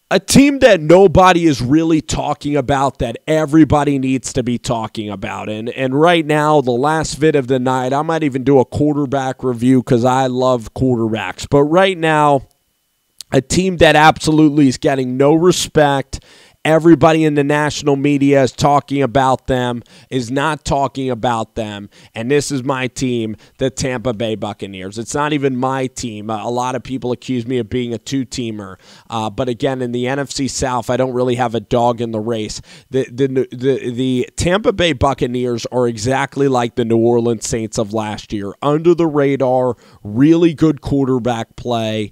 A team that nobody is really talking about that everybody needs to be talking about. And right now, the last vid of the night, I might even do a quarterback review because I love quarterbacks. But right now, a team that absolutely is getting no respect. Everybody in the national media is talking about them, is not talking about them, and this is my team, the Tampa Bay Buccaneers. It's not even my team. A lot of people accuse me of being a two-teamer, but again, in the NFC South, I don't really have a dog in the race. The Tampa Bay Buccaneers are exactly like the New Orleans Saints of last year. Under the radar, really good quarterback play,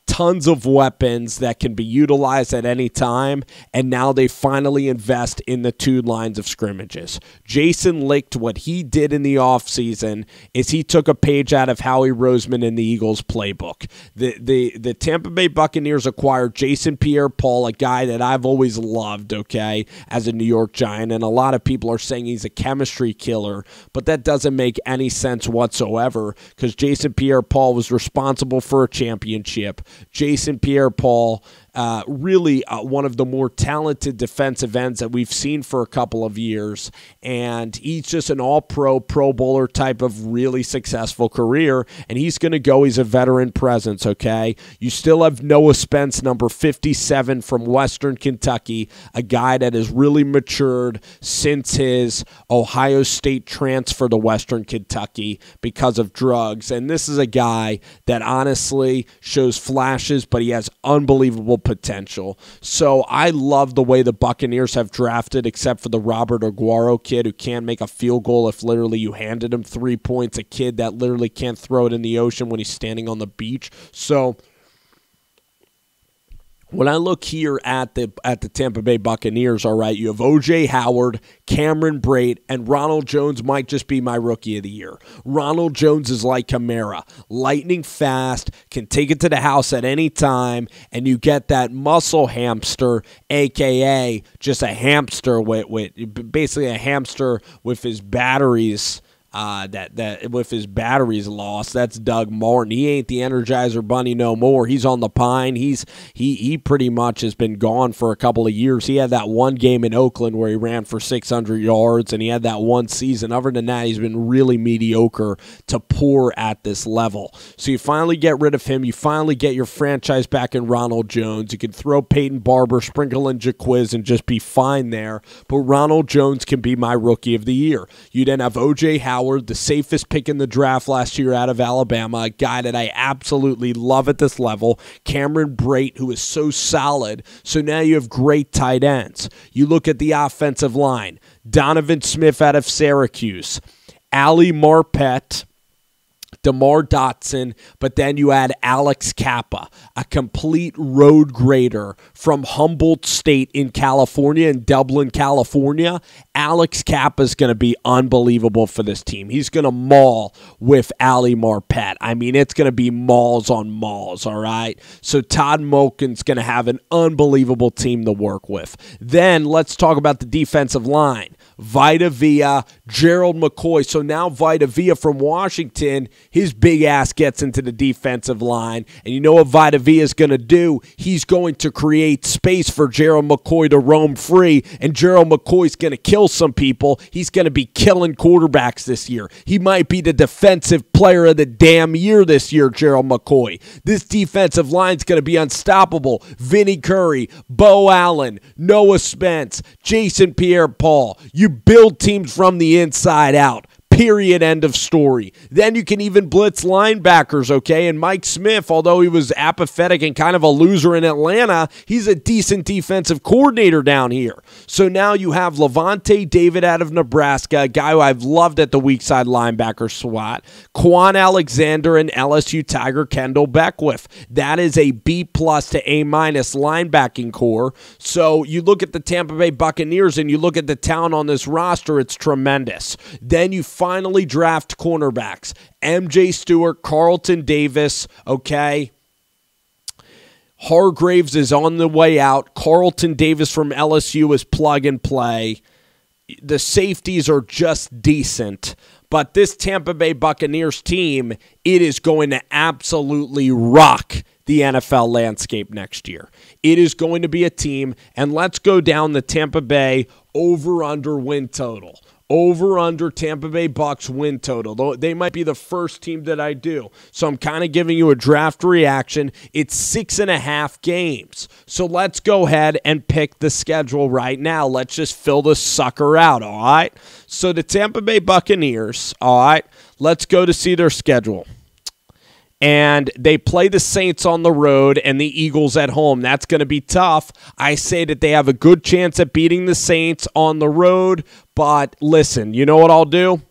tons of weapons that can be utilized at any time, and now they finally invest in the two lines of scrimmages. Jason Licht, what he did in the offseason is he took a page out of Howie Roseman in the Eagles playbook. The Tampa Bay Buccaneers acquired Jason Pierre-Paul, a guy that I've always loved, okay, as a New York Giant, and a lot of people are saying he's a chemistry killer, but that doesn't make any sense whatsoever because Jason Pierre-Paul was responsible for a championship. Jason Pierre-Paul, really one of the more talented defensive ends that we've seen for a couple of years, and he's just an all-pro, Pro Bowler type of really successful career, and he's going to go. He's a veteran presence, okay? You still have Noah Spence, number 57 from Western Kentucky, a guy that has really matured since his Ohio State transfer to Western Kentucky because of drugs, and this is a guy that honestly shows flashes, but he has unbelievable potential. So I love the way the Buccaneers have drafted, except for the Robert Aguero kid who can't make a field goal if literally you handed him 3 points, a kid that literally can't throw it in the ocean when he's standing on the beach. So when I look here at the Tampa Bay Buccaneers, all right, you have O.J. Howard, Cameron Brate, and Ronald Jones might just be my rookie of the year. Ronald Jones is like Kamara, lightning fast, can take it to the house at any time, and you get that muscle hamster, a.k.a. just a hamster with basically a hamster with his batteries. With his batteries lost, that's Doug Martin. He ain't the Energizer Bunny no more. He's on the pine. He pretty much has been gone for a couple of years. He had that one game in Oakland where he ran for 600 yards, and he had that one season. Other than that, he's been really mediocre to poor at this level. So you finally get rid of him. You finally get your franchise back in Ronald Jones. You can throw Peyton Barber, sprinkle in Jaquiz, and just be fine there. But Ronald Jones can be my rookie of the year. You then have O.J. Howard, the safest pick in the draft last year out of Alabama, a guy that I absolutely love at this level, Cameron Brate, who is so solid. So now you have great tight ends. You look at the offensive line, Donovan Smith out of Syracuse, Ali Marpet, DeMar Dotson, but then you add Alex Kappa, a complete road grader from Humboldt State in California, in Dublin, California. Alex Kappa is going to be unbelievable for this team. He's going to maul with Ali Marpet. I mean, it's going to be mauls on mauls, all right? So Todd Monken's going to have an unbelievable team to work with. Then let's talk about the defensive line. Vita Vea, Gerald McCoy. So now Vita Vea from Washington, his big ass gets into the defensive line. And you know what Vita Vea is going to do? He's going to create space for Gerald McCoy to roam free. And Gerald McCoy's going to kill some people. He's going to be killing quarterbacks this year. He might be the defensive player of the damn year this year, Gerald McCoy. This defensive line's going to be unstoppable. Vinny Curry, Bo Allen, Noah Spence, Jason Pierre-Paul. You build teams from the inside out. Period. End of story. Then you can even blitz linebackers, okay? And Mike Smith, although he was apathetic and kind of a loser in Atlanta, he's a decent defensive coordinator down here. So now you have Levante David out of Nebraska, a guy who I've loved at the weak side linebacker slot. Quan Alexander and LSU Tiger Kendall Beckwith. That is a B+ to A- linebacking core. So you look at the Tampa Bay Buccaneers and you look at the talent on this roster, it's tremendous. Then you finally draft cornerbacks. MJ Stewart, Carlton Davis, okay? Hargraves is on the way out. Carlton Davis from LSU is plug and play. The safeties are just decent. But this Tampa Bay Buccaneers team, it is going to absolutely rock the NFL landscape next year. It is going to be a team, and let's go down the Tampa Bay over-under win total. Over-under Tampa Bay Bucs win total. They might be the first team that I do. So I'm kind of giving you a draft reaction. It's 6.5 games. So let's go ahead and pick the schedule right now. Let's just fill this sucker out, all right? So the Tampa Bay Buccaneers, all right, let's go to see their schedule. And they play the Saints on the road and the Eagles at home. That's going to be tough. I say that they have a good chance at beating the Saints on the road. But listen, you know what I'll do?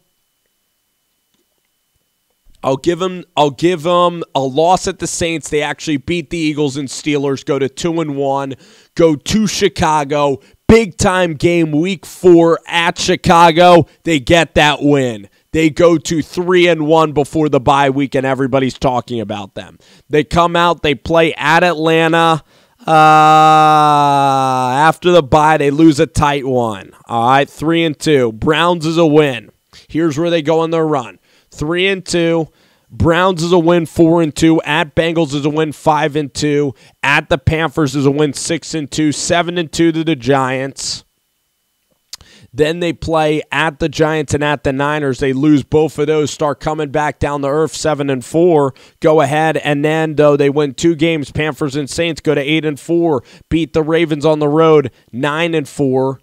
I'll give them a loss at the Saints. They actually beat the Eagles and Steelers, go to 2-1, go to Chicago. Big time game, week 4 at Chicago. They get that win. They go to 3-1 before the bye week, and everybody's talking about them. They come out, they play at Atlanta. After the bye, they lose a tight one. All right, 3-2. Browns is a win. Here's where they go on their run. 3-2. Browns is a win, 4-2. At Bengals is a win, 5-2. At the Panthers is a win, 6-2. 7-2 to the Giants. Then they play at the Giants and at the Niners. They lose both of those, start coming back down to earth, 7-4. Go ahead, and then, though, they win 2 games. Panthers and Saints go to 8-4. Beat the Ravens on the road, 9-4.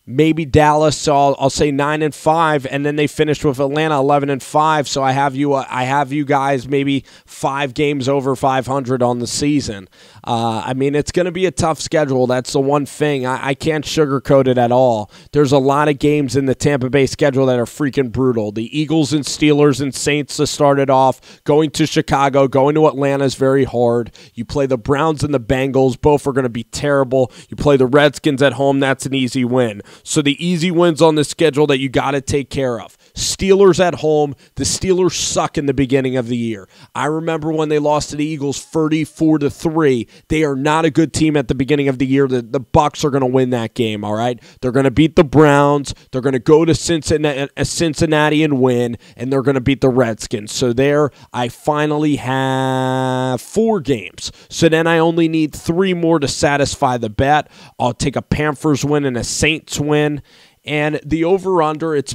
Maybe Dallas, so I'll say 9-5, and then they finished with Atlanta 11-5. So I have you guys maybe 5 games over 500 on the season. I mean, it's going to be a tough schedule. That's the one thing. I can't sugarcoat it at all. There's a lot of games in the Tampa Bay schedule that are freaking brutal. The Eagles and Steelers and Saints to start it off. Going to Chicago, going to Atlanta is very hard. You play the Browns and the Bengals. Both are going to be terrible. You play the Redskins at home. That's an easy win. So the easy wins on the schedule that you got to take care of. Steelers at home. The Steelers suck in the beginning of the year. I remember when they lost to the Eagles 34-3. They are not a good team at the beginning of the year. The Bucs are going to win that game, all right? They're going to beat the Browns. They're going to go to Cincinnati and win, and they're going to beat the Redskins. So there, I finally have 4 games. So then I only need 3 more to satisfy the bet. I'll take a Panthers win and a Saints win. And the over-under, it's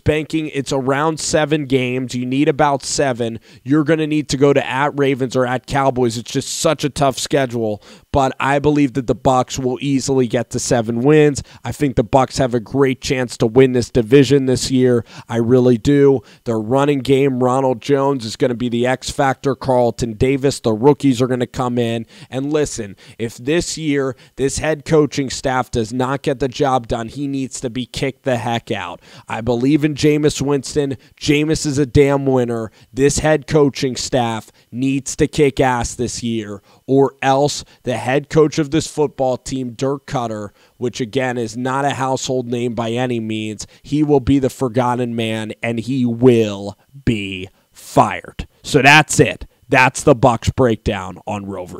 around 7 games. You need about 7. You're going to need to go to at Ravens or at Cowboys. It's just such a tough schedule. But I believe that the Bucs will easily get to 7 wins. I think the Bucs have a great chance to win this division this year. I really do. Their running game, Ronald Jones, is going to be the X factor. Carlton Davis, the rookies are going to come in. And listen, if this year, this head coaching staff does not get the job done, he needs to be kicked the heck out. I believe in Jameis Winston. Jameis is a damn winner. This head coaching staff needs to kick ass this year, or else the head coach of this football team, Dirk Cutter, which again is not a household name by any means, he will be the forgotten man, and he will be fired. So that's it. That's the Bucs breakdown on Rover.